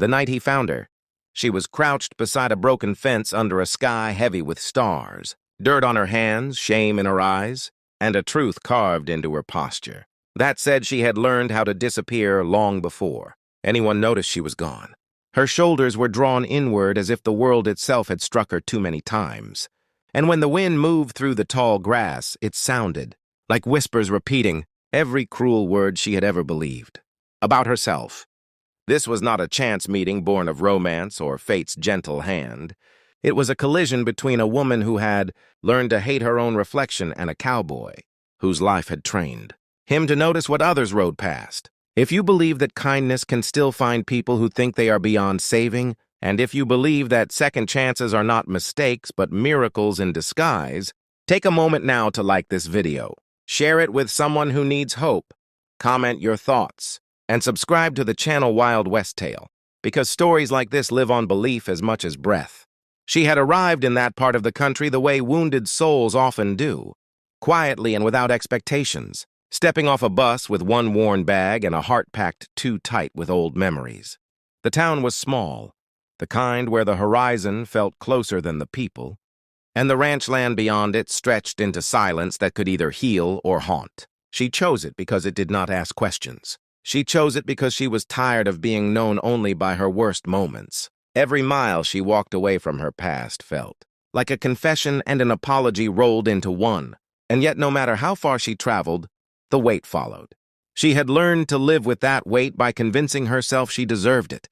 The night he found her, she was crouched beside a broken fence under a sky heavy with stars, dirt on her hands, shame in her eyes, and a truth carved into her posture. That said, she had learned how to disappear long before anyone noticed she was gone. Her shoulders were drawn inward as if the world itself had struck her too many times. And when the wind moved through the tall grass, it sounded like whispers repeating every cruel word she had ever believed about herself. This was not a chance meeting born of romance or fate's gentle hand. It was a collision between a woman who had learned to hate her own reflection and a cowboy whose life had trained him to notice what others rode past. If you believe that kindness can still find people who think they are beyond saving, and if you believe that second chances are not mistakes but miracles in disguise, take a moment now to like this video, share it with someone who needs hope, comment your thoughts, and subscribe to the channel Wild West Tale, because stories like this live on belief as much as breath. She had arrived in that part of the country the way wounded souls often do, quietly and without expectations, stepping off a bus with one worn bag and a heart packed too tight with old memories. The town was small, the kind where the horizon felt closer than the people, and the ranch land beyond it stretched into silence that could either heal or haunt. She chose it because it did not ask questions. She chose it because she was tired of being known only by her worst moments. Every mile she walked away from her past felt like a confession and an apology rolled into one, and yet no matter how far she traveled, the weight followed. She had learned to live with that weight by convincing herself she deserved it,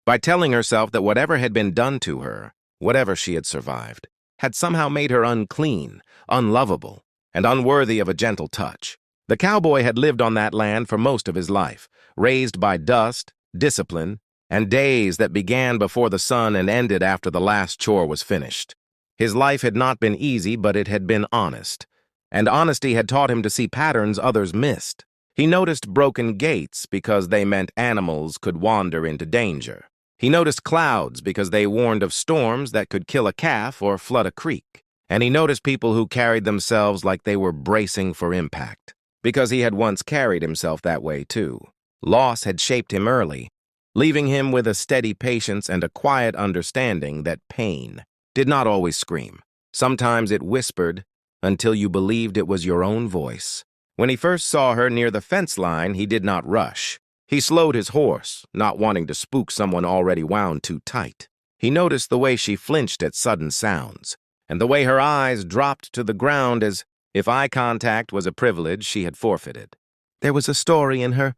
by telling herself that whatever had been done to her, whatever she had survived, had somehow made her unclean, unlovable, and unworthy of a gentle touch. The cowboy had lived on that land for most of his life, raised by dust, discipline, and days that began before the sun and ended after the last chore was finished. His life had not been easy, but it had been honest, and honesty had taught him to see patterns others missed. He noticed broken gates because they meant animals could wander into danger. He noticed clouds because they warned of storms that could kill a calf or flood a creek. And he noticed people who carried themselves like they were bracing for impact, because he had once carried himself that way too. Loss had shaped him early, leaving him with a steady patience and a quiet understanding that pain did not always scream. Sometimes it whispered until you believed it was your own voice. When he first saw her near the fence line, he did not rush. He slowed his horse, not wanting to spook someone already wound too tight. He noticed the way she flinched at sudden sounds, and the way her eyes dropped to the ground as if eye contact was a privilege she had forfeited. There was a story in her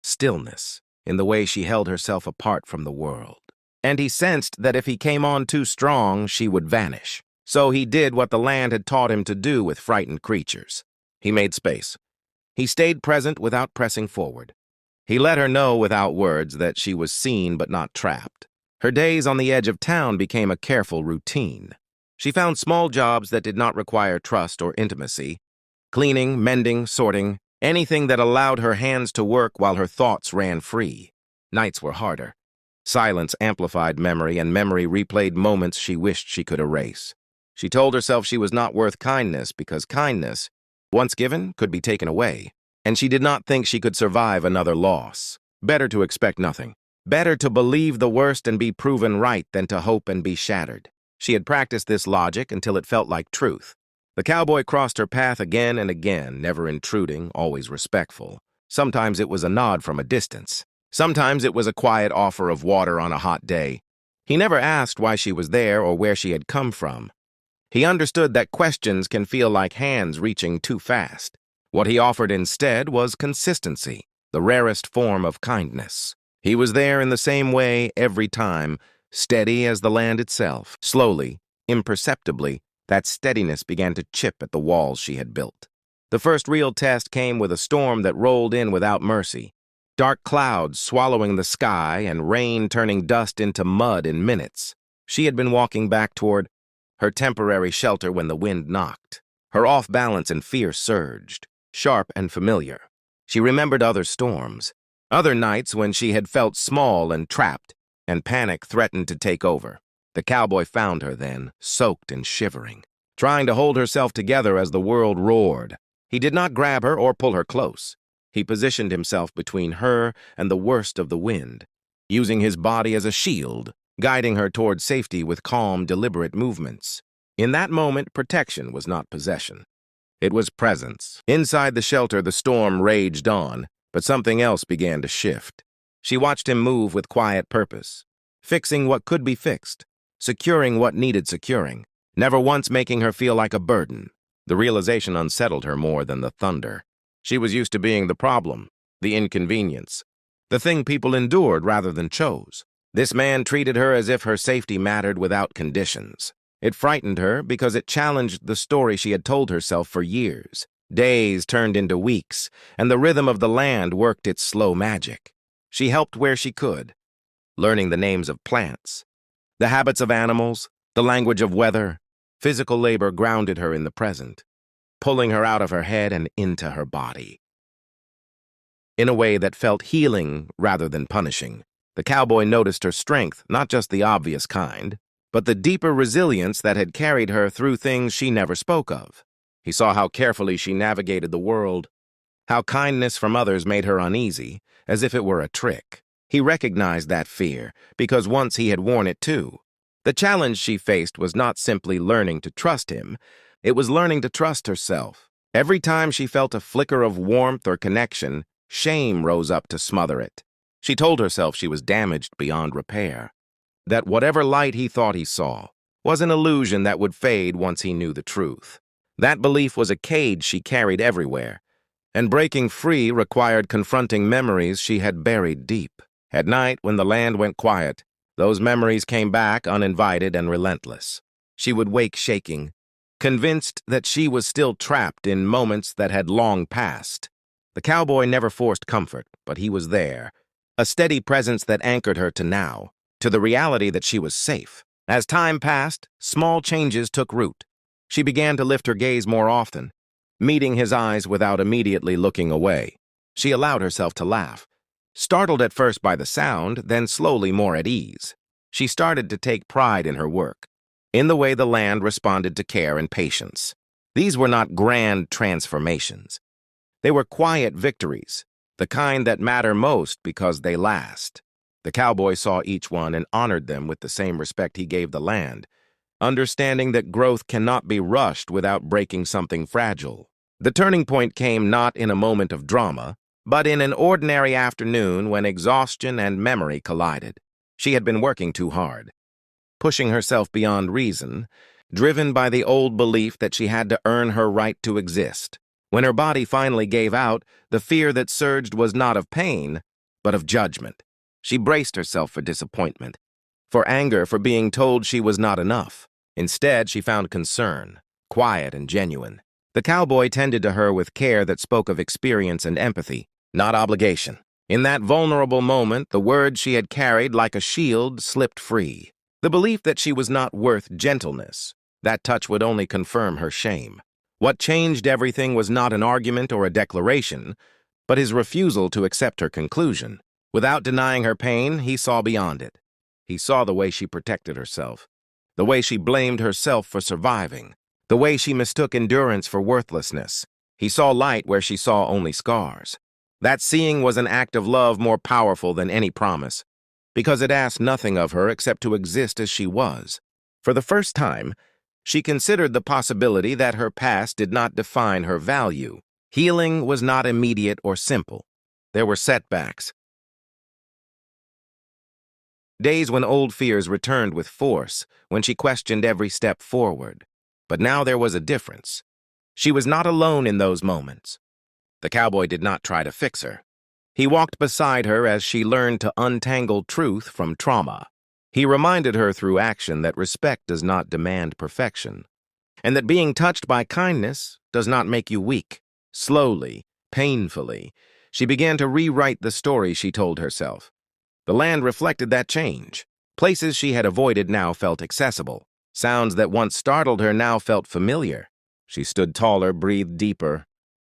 stillness, in the way she held herself apart from the world. And he sensed that if he came on too strong, she would vanish. So he did what the land had taught him to do with frightened creatures. He made space. He stayed present without pressing forward. He let her know without words that she was seen but not trapped. Her days on the edge of town became a careful routine. She found small jobs that did not require trust or intimacy. Cleaning, mending, sorting, anything that allowed her hands to work while her thoughts ran free. Nights were harder. Silence amplified memory, and memory replayed moments she wished she could erase. She told herself she was not worth kindness because kindness, once given, could be taken away, and she did not think she could survive another loss. Better to expect nothing. Better to believe the worst and be proven right than to hope and be shattered. She had practiced this logic until it felt like truth. The cowboy crossed her path again and again, never intruding, always respectful. Sometimes it was a nod from a distance. Sometimes it was a quiet offer of water on a hot day. He never asked why she was there or where she had come from. He understood that questions can feel like hands reaching too fast. What he offered instead was consistency, the rarest form of kindness. He was there in the same way every time, steady as the land itself. Slowly, imperceptibly, that steadiness began to chip at the walls she had built. The first real test came with a storm that rolled in without mercy. Dark clouds swallowing the sky and rain turning dust into mud in minutes. She had been walking back toward her temporary shelter when the wind knocked. Her off-balance and fear surged, sharp and familiar. She remembered other storms, other nights when she had felt small and trapped, and panic threatened to take over. The cowboy found her then, soaked and shivering, trying to hold herself together as the world roared. He did not grab her or pull her close. He positioned himself between her and the worst of the wind, using his body as a shield, guiding her toward safety with calm, deliberate movements. In that moment, protection was not possession. It was presence. Inside the shelter, the storm raged on, but something else began to shift. She watched him move with quiet purpose, fixing what could be fixed, securing what needed securing, never once making her feel like a burden. The realization unsettled her more than the thunder. She was used to being the problem, the inconvenience, the thing people endured rather than chose. This man treated her as if her safety mattered without conditions. It frightened her because it challenged the story she had told herself for years. Days turned into weeks, and the rhythm of the land worked its slow magic. She helped where she could, learning the names of plants, the habits of animals, the language of weather. Physical labor grounded her in the present, pulling her out of her head and into her body. In a way that felt healing rather than punishing, the cowboy noticed her strength, not just the obvious kind, but the deeper resilience that had carried her through things she never spoke of. He saw how carefully she navigated the world, how kindness from others made her uneasy, as if it were a trick. He recognized that fear, because once he had worn it too. The challenge she faced was not simply learning to trust him, it was learning to trust herself. Every time she felt a flicker of warmth or connection, shame rose up to smother it. She told herself she was damaged beyond repair, that whatever light he thought he saw was an illusion that would fade once he knew the truth. That belief was a cage she carried everywhere, and breaking free required confronting memories she had buried deep. At night, when the land went quiet, those memories came back uninvited and relentless. She would wake shaking, convinced that she was still trapped in moments that had long passed. The cowboy never forced comfort, but he was there, a steady presence that anchored her to now, to the reality that she was safe. As time passed, small changes took root. She began to lift her gaze more often, meeting his eyes without immediately looking away. She allowed herself to laugh, startled at first by the sound, then slowly more at ease. She started to take pride in her work, in the way the land responded to care and patience. These were not grand transformations. They were quiet victories, the kind that matter most because they last. The cowboy saw each one and honored them with the same respect he gave the land, understanding that growth cannot be rushed without breaking something fragile. The turning point came not in a moment of drama, but in an ordinary afternoon when exhaustion and memory collided. She had been working too hard, pushing herself beyond reason, driven by the old belief that she had to earn her right to exist. When her body finally gave out, the fear that surged was not of pain, but of judgment. She braced herself for disappointment, for anger for being told she was not enough. Instead, she found concern, quiet and genuine. The cowboy tended to her with care that spoke of experience and empathy, not obligation. In that vulnerable moment, the words she had carried like a shield slipped free. The belief that she was not worth gentleness, that touch would only confirm her shame. What changed everything was not an argument or a declaration, but his refusal to accept her conclusion. Without denying her pain, he saw beyond it. He saw the way she protected herself, the way she blamed herself for surviving, the way she mistook endurance for worthlessness. He saw light where she saw only scars. That seeing was an act of love more powerful than any promise, because it asked nothing of her except to exist as she was. For the first time, she considered the possibility that her past did not define her value. Healing was not immediate or simple. There were setbacks. Days when old fears returned with force, when she questioned every step forward. But now there was a difference. She was not alone in those moments. The cowboy did not try to fix her. He walked beside her as she learned to untangle truth from trauma. He reminded her through action that respect does not demand perfection, and that being touched by kindness does not make you weak. Slowly, painfully, she began to rewrite the story she told herself. The land reflected that change. Places she had avoided now felt accessible. Sounds that once startled her now felt familiar. She stood taller, breathed deeper,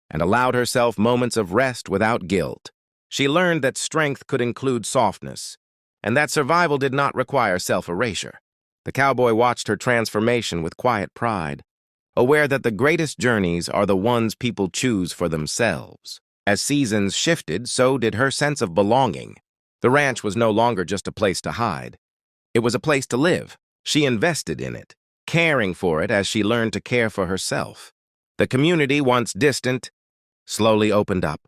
and allowed herself moments of rest without guilt. She learned that strength could include softness, and that survival did not require self-erasure. The cowboy watched her transformation with quiet pride, aware that the greatest journeys are the ones people choose for themselves. As seasons shifted, so did her sense of belonging. The ranch was no longer just a place to hide. It was a place to live. She invested in it, caring for it as she learned to care for herself. The community, once distant, slowly opened up,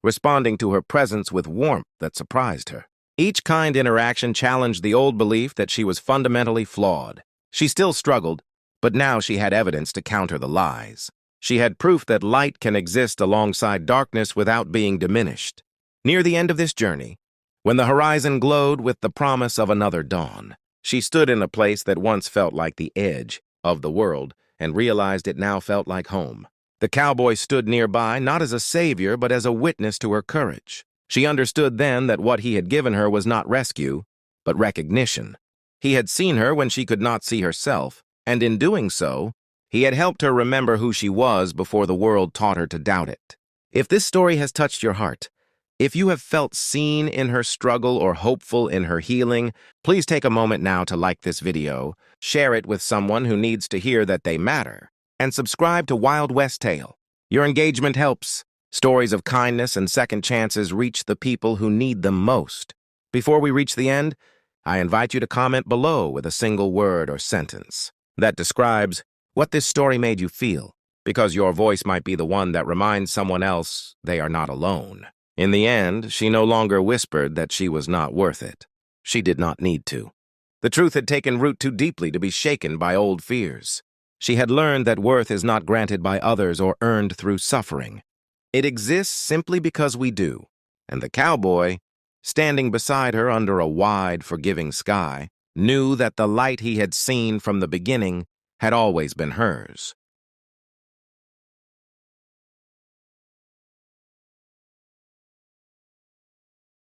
responding to her presence with warmth that surprised her. Each kind interaction challenged the old belief that she was fundamentally flawed. She still struggled, but now she had evidence to counter the lies. She had proof that light can exist alongside darkness without being diminished. Near the end of this journey, when the horizon glowed with the promise of another dawn, she stood in a place that once felt like the edge of the world and realized it now felt like home. The cowboy stood nearby, not as a savior, but as a witness to her courage. She understood then that what he had given her was not rescue, but recognition. He had seen her when she could not see herself, and in doing so, he had helped her remember who she was before the world taught her to doubt it. If this story has touched your heart, if you have felt seen in her struggle or hopeful in her healing, please take a moment now to like this video, share it with someone who needs to hear that they matter, and subscribe to Wild West Tale. Your engagement helps. Stories of kindness and second chances reach the people who need them most. Before we reach the end, I invite you to comment below with a single word or sentence that describes what this story made you feel, because your voice might be the one that reminds someone else they are not alone. In the end, she no longer whispered that she was not worth it. She did not need to. The truth had taken root too deeply to be shaken by old fears. She had learned that worth is not granted by others or earned through suffering. It exists simply because we do. And the cowboy, standing beside her under a wide, forgiving sky, knew that the light he had seen from the beginning had always been hers.